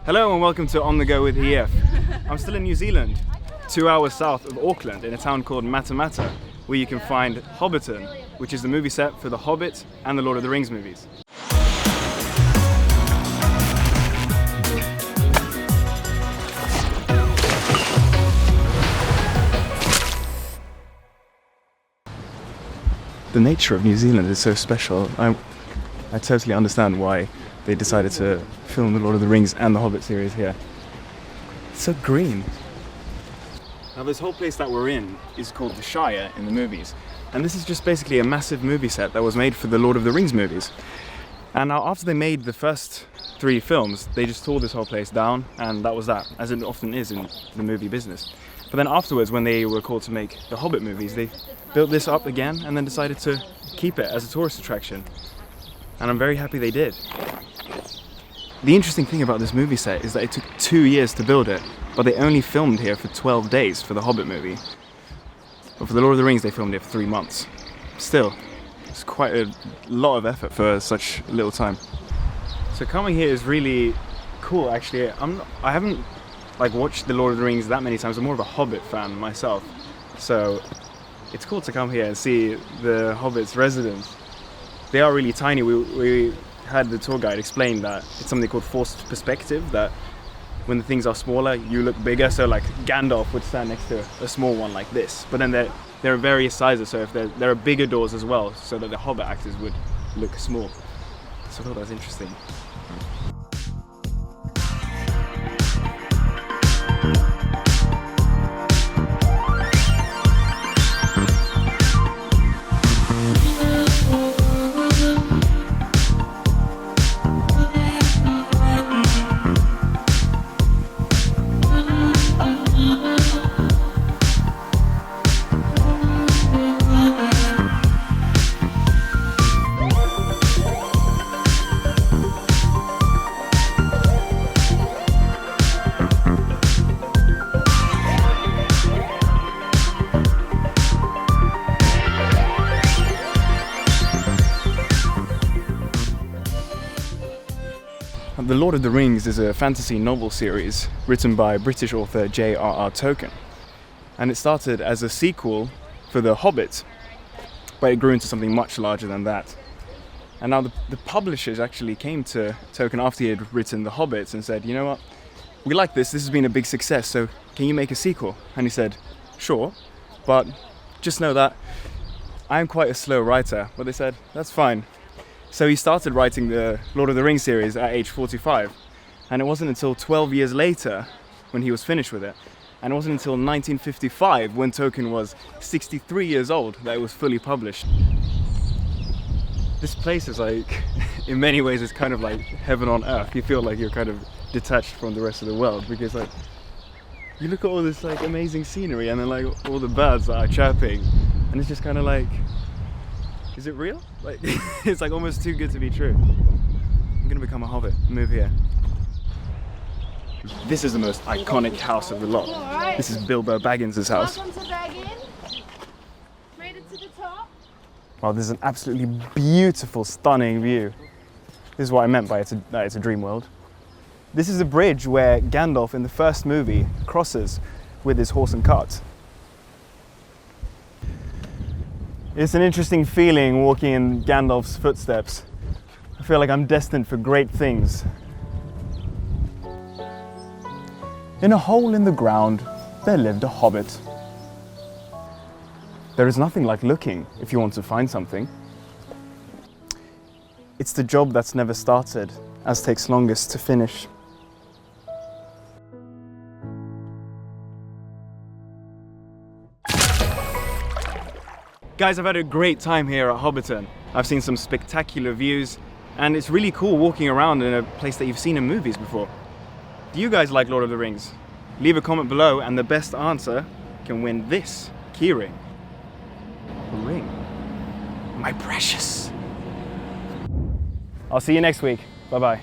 Hello and welcome to On The Go with EF. I'm still in New Zealand, 2 hours south of Auckland in a town called Matamata, where you can find Hobbiton, which is the movie set for the Hobbit and the Lord of the Rings movies. The nature of New Zealand is so special. I totally understand why they decided to film the Lord of the Rings and the Hobbit series here. It's so green. Now this whole place that we're in is called the Shire in the movies. And this is just basically a massive movie set that was made for the Lord of the Rings movies. And now after they made the first 3 films, they just tore this whole place down and that was that, as it often is in the movie business. But then afterwards, when they were called to make the Hobbit movies, they built this up again and then decided to keep it as a tourist attraction. And I'm very happy they did. The interesting thing about this movie set is that it took 2 years to build it, but they only filmed here for 12 days for the Hobbit movie. But for the Lord of the Rings, they filmed it for 3 months. Still, it's quite a lot of effort for such little time. So coming here is really cool, actually. I haven't watched the Lord of the Rings that many times. I'm more of a Hobbit fan myself. So it's cool to come here and see the Hobbit's residence. They are really tiny. We had the tour guide explain that it's something called forced perspective, that when the things are smaller, you look bigger. So like Gandalf would stand next to a small one like this. But then there are various sizes, so if there are bigger doors as well, so that the Hobbit actors would look small. So I thought that was interesting. The Lord of the Rings is a fantasy novel series written by British author J.R.R. Tolkien. And it started as a sequel for The Hobbit, but it grew into something much larger than that. And now the publishers actually came to Tolkien after he had written The Hobbit and said, you know what, we like this has been a big success, so can you make a sequel? And he said, sure, but just know that I'm quite a slow writer. But they said, that's fine. So he started writing the Lord of the Rings series at age 45, and it wasn't until 12 years later when he was finished with it, and it wasn't until 1955 when Tolkien was 63 years old that it was fully published. This place is like, in many ways it's kind of like heaven on earth. You feel like you're kind of detached from the rest of the world, because like you look at all this like amazing scenery and then like all the birds that are chirping, and it's just kind of like, is it real? Like, it's like almost too good to be true. I'm gonna become a Hobbit, move here. This is the most iconic house of the lot. Right. This is Bilbo Baggins' house. Welcome to Baggin. Made it to the top. Wow, this is an absolutely beautiful, stunning view. This is what I meant by that it's a dream world. This is a bridge where Gandalf in the first movie crosses with his horse and cart. It's an interesting feeling walking in Gandalf's footsteps. I feel like I'm destined for great things. In a hole in the ground, there lived a hobbit. There is nothing like looking if you want to find something. It's the job that's never started, as takes longest to finish. Guys, I've had a great time here at Hobbiton. I've seen some spectacular views, and it's really cool walking around in a place that you've seen in movies before. Do you guys like Lord of the Rings? Leave a comment below, and the best answer can win this keyring. Ring. My precious. I'll see you next week. Bye-bye.